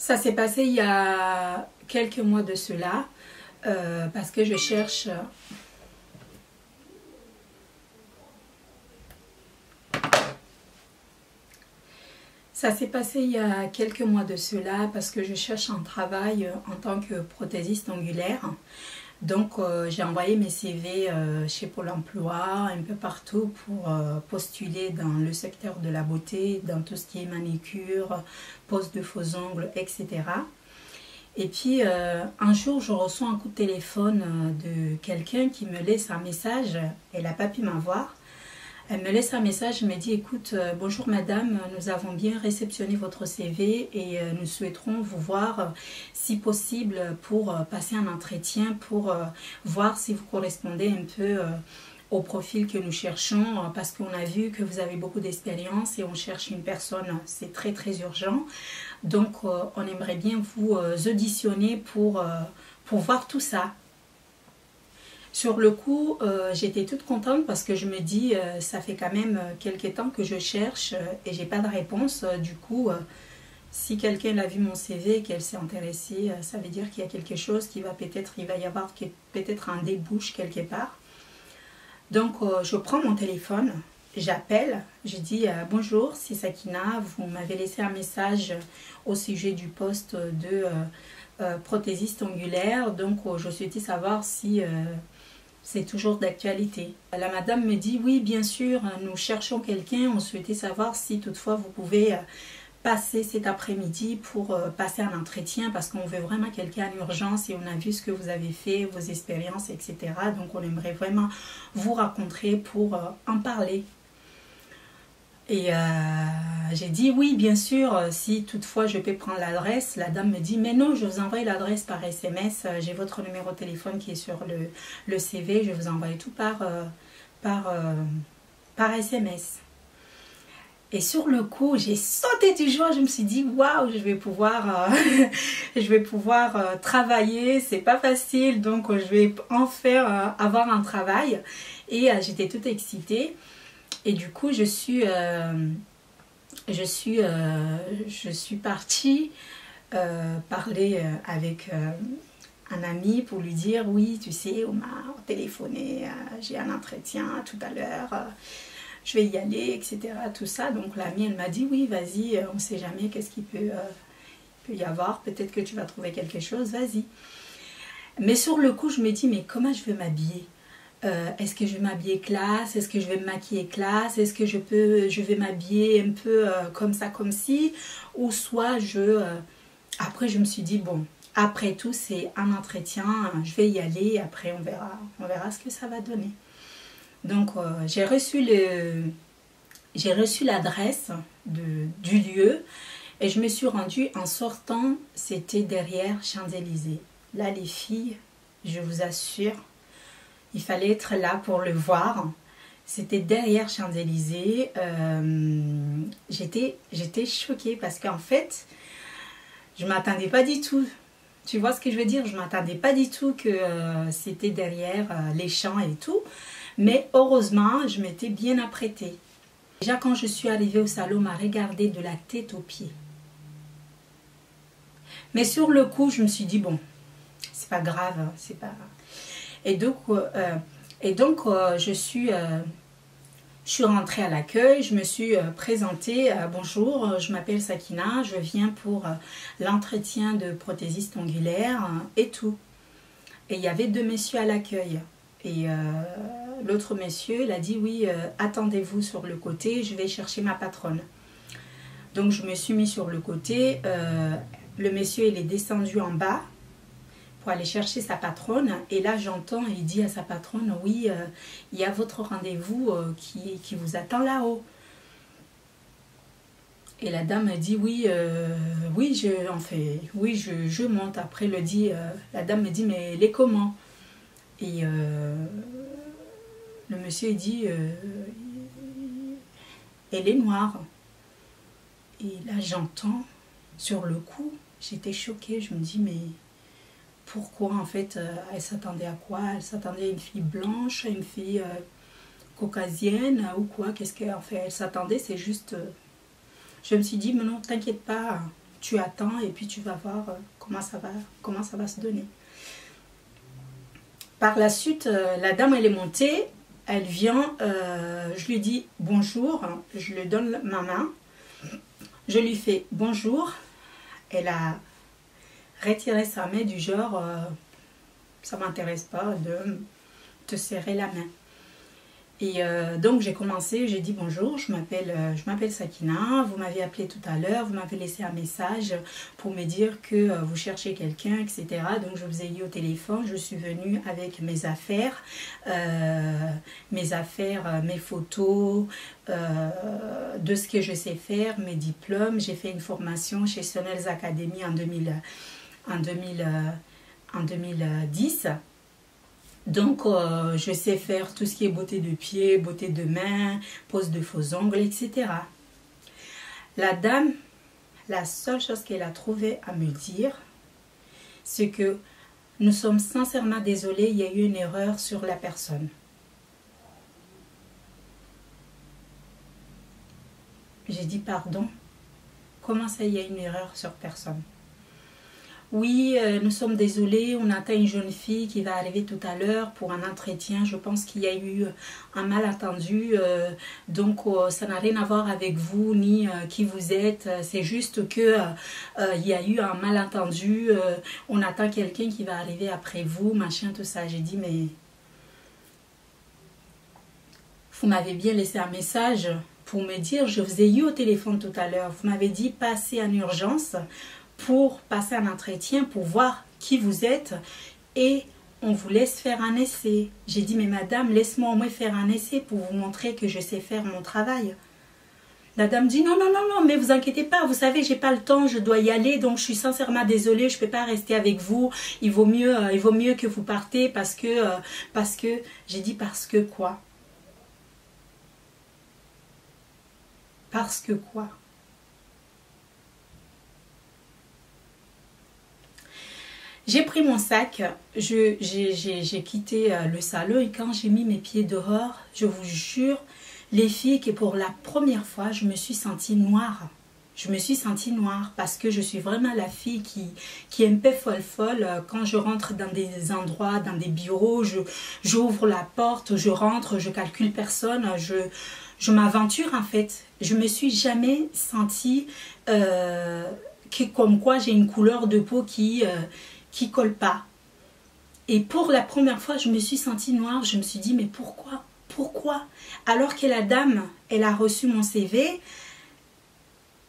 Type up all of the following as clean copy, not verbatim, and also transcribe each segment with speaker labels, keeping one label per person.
Speaker 1: Ça s'est passé il y a quelques mois de cela, parce que je cherche... Ça s'est passé il y a quelques mois de cela parce que je cherche un travail en tant que prothésiste ongulaire. Donc j'ai envoyé mes CV chez Pôle emploi, un peu partout pour postuler dans le secteur de la beauté, dans tout ce qui est manicure, pose de faux ongles, etc. Et puis un jour je reçois un coup de téléphone de quelqu'un qui me laisse un message, elle n'a pas pu m'avoir. Elle me laisse un message, elle me dit: écoute, bonjour madame, nous avons bien réceptionné votre CV et nous souhaiterons vous voir si possible pour passer un entretien pour voir si vous correspondez un peu au profil que nous cherchons, parce qu'on a vu que vous avez beaucoup d'expérience et on cherche une personne, c'est très très urgent. Donc on aimerait bien vous auditionner pour voir tout ça. Sur le coup, j'étais toute contente parce que je me dis, ça fait quand même quelques temps que je cherche et j'ai pas de réponse. Du coup, si quelqu'un a vu mon CV et qu'elle s'est intéressée, ça veut dire qu'il y a quelque chose qui va peut-être, il va y avoir peut-être un débouche quelque part. Donc, je prends mon téléphone, j'appelle, je dis bonjour, c'est Sakina, vous m'avez laissé un message au sujet du poste de prothésiste ongulaire. Donc, je souhaitais savoir si... c'est toujours d'actualité. La madame me dit: oui, bien sûr, nous cherchons quelqu'un. On souhaitait savoir si toutefois vous pouvez passer cet après-midi pour passer un entretien parce qu'on veut vraiment quelqu'un en urgence et on a vu ce que vous avez fait, vos expériences, etc. Donc on aimerait vraiment vous rencontrer pour en parler. Et j'ai dit oui, bien sûr, si toutefois je peux prendre l'adresse. La dame me dit: mais non, je vous envoie l'adresse par SMS, j'ai votre numéro de téléphone qui est sur le CV, je vous envoie tout par SMS. Et sur le coup, j'ai sauté du joie, je me suis dit: waouh, je vais pouvoir, travailler, c'est pas facile, donc je vais enfin avoir un travail. Et j'étais toute excitée. Et du coup, je suis partie parler avec un ami pour lui dire: oui, tu sais, on m'a téléphoné, j'ai un entretien tout à l'heure, je vais y aller, etc. Tout ça. Donc l'amie, elle m'a dit: oui, vas-y, on ne sait jamais qu'est-ce qu'il peut y avoir, peut-être que tu vas trouver quelque chose, vas-y. Mais sur le coup, je me dis: mais comment je vais m'habiller ? Est-ce que je vais m'habiller classe? Est-ce que je vais me maquiller classe? Est-ce que je vais m'habiller un peu comme ça, comme ci? Ou soit après je me suis dit: bon, après tout c'est un entretien, je vais y aller, après on verra ce que ça va donner. Donc j'ai reçu l'adresse du lieu et je me suis rendue. En sortant, c'était derrière Champs-Élysées. Là les filles, je vous assure, il fallait être là pour le voir. C'était derrière Champs-Élysées. J'étais choquée parce qu'en fait, je ne m'attendais pas du tout. Tu vois ce que je veux dire? Je ne m'attendais pas du tout que c'était derrière les champs et tout. Mais heureusement, je m'étais bien apprêtée. Déjà, quand je suis arrivée au salon, on m'a regardée de la tête aux pieds. Mais sur le coup, je me suis dit: bon, c'est pas grave, c'est pas... Et donc je suis rentrée à l'accueil, je me suis présentée: bonjour, je m'appelle Sakina, je viens pour l'entretien de prothésiste ongulaire et tout. Et il y avait deux messieurs à l'accueil. Et l'autre monsieur, il a dit: oui, attendez-vous sur le côté, je vais chercher ma patronne. Donc je me suis mis sur le côté, le monsieur il est descendu en bas pour aller chercher sa patronne. Et là j'entends, il dit à sa patronne: oui, il y a votre rendez-vous qui vous attend là-haut. Et la dame a dit: oui, oui, je monte. Après la dame me dit: mais elle est comment? Et le monsieur dit: elle est noire. Et là j'entends, sur le coup, j'étais choquée, je me dis: mais pourquoi en fait elle s'attendait à quoi? Elle s'attendait à une fille blanche, à une fille caucasienne ou quoi? Qu'est-ce qu'elle en fait? Elle s'attendait, c'est juste... Je me suis dit: mais non, t'inquiète pas, tu attends et puis tu vas voir comment ça va se donner. Par la suite, la dame, elle est montée, elle vient, je lui dis bonjour, je lui donne ma main, je lui fais bonjour, elle a retiré sa main du genre, ça ne m'intéresse pas de te serrer la main. Et donc j'ai commencé, j'ai dit bonjour, je m'appelle Sakina, vous m'avez appelé tout à l'heure, vous m'avez laissé un message pour me dire que vous cherchez quelqu'un, etc. Donc je vous ai eu au téléphone, je suis venue avec mes affaires, mes photos, de ce que je sais faire, mes diplômes. J'ai fait une formation chez Sonels Academy en 2010. Donc, je sais faire tout ce qui est beauté de pied, beauté de main, pose de faux ongles, etc. La dame, la seule chose qu'elle a trouvé à me dire, c'est que nous sommes sincèrement désolés, il y a eu une erreur sur la personne. J'ai dit pardon. Comment ça, il y a une erreur sur personne? Oui, nous sommes désolés, on attend une jeune fille qui va arriver tout à l'heure pour un entretien. Je pense qu'il y a eu un malentendu, donc ça n'a rien à voir avec vous ni qui vous êtes. C'est juste que il y a eu un malentendu, on attend quelqu'un qui va arriver après vous, machin, tout ça. J'ai dit, mais vous m'avez bien laissé un message pour me dire, je vous ai eu au téléphone tout à l'heure, vous m'avez dit passez en urgence pour passer un entretien, pour voir qui vous êtes et on vous laisse faire un essai. J'ai dit, mais madame, laisse-moi au moins faire un essai pour vous montrer que je sais faire mon travail. La dame dit, non, non, non, non, mais vous inquiétez pas, vous savez, j'ai pas le temps, je dois y aller, donc je suis sincèrement désolée, je peux pas rester avec vous, il vaut mieux que vous partez parce que j'ai dit, parce que quoi? Parce que quoi? J'ai pris mon sac, j'ai quitté le salon et quand j'ai mis mes pieds dehors, je vous jure, les filles, que pour la première fois, je me suis sentie noire. Je me suis sentie noire parce que je suis vraiment la fille qui est un peu folle. Quand je rentre dans des endroits, dans des bureaux, j'ouvre la porte, je rentre, je calcule personne, je m'aventure en fait. Je me suis jamais sentie comme quoi j'ai une couleur de peau qui colle pas. Et pour la première fois, je me suis sentie noire. Je me suis dit, mais pourquoi? Pourquoi? Alors que la dame, elle a reçu mon CV,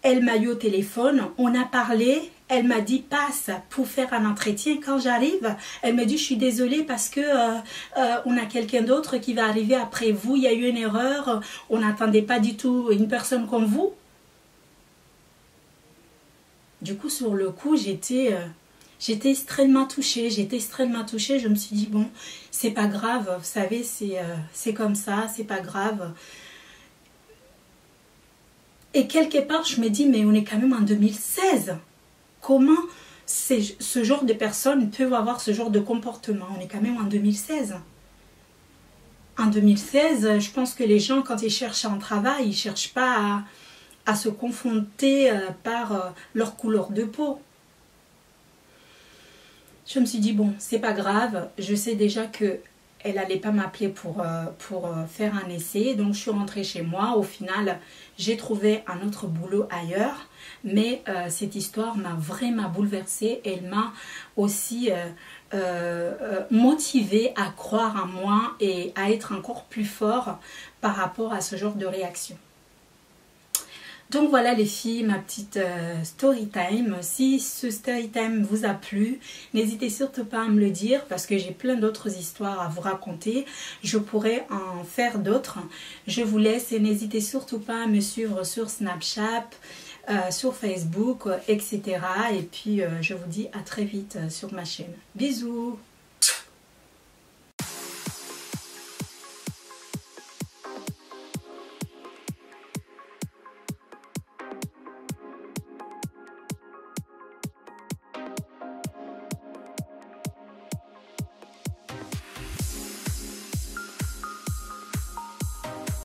Speaker 1: elle m'a eu au téléphone, on a parlé, elle m'a dit, passe pour faire un entretien. Quand j'arrive, elle me dit, je suis désolée parce que on a quelqu'un d'autre qui va arriver après vous. Il y a eu une erreur, on n'attendait pas du tout une personne comme vous. Du coup, sur le coup, j'étais extrêmement touchée, je me suis dit, bon, c'est pas grave, vous savez, c'est comme ça, c'est pas grave. Et quelque part, je me dis, mais on est quand même en 2016. Comment ce genre de personnes peuvent avoir ce genre de comportement? On est quand même en 2016. En 2016, je pense que les gens, quand ils cherchent un travail, ils ne cherchent pas à se confronter par leur couleur de peau. Je me suis dit, bon, c'est pas grave, je sais déjà que elle n'allait pas m'appeler pour faire un essai, donc je suis rentrée chez moi. Au final, j'ai trouvé un autre boulot ailleurs, mais cette histoire m'a vraiment bouleversée. Elle m'a aussi motivée à croire en moi et à être encore plus fort par rapport à ce genre de réaction. Donc voilà les filles, ma petite story time. Si ce story time vous a plu, n'hésitez surtout pas à me le dire parce que j'ai plein d'autres histoires à vous raconter. Je pourrais en faire d'autres. Je vous laisse et n'hésitez surtout pas à me suivre sur Snapchat, sur Facebook, etc. Et puis je vous dis à très vite sur ma chaîne. Bisous!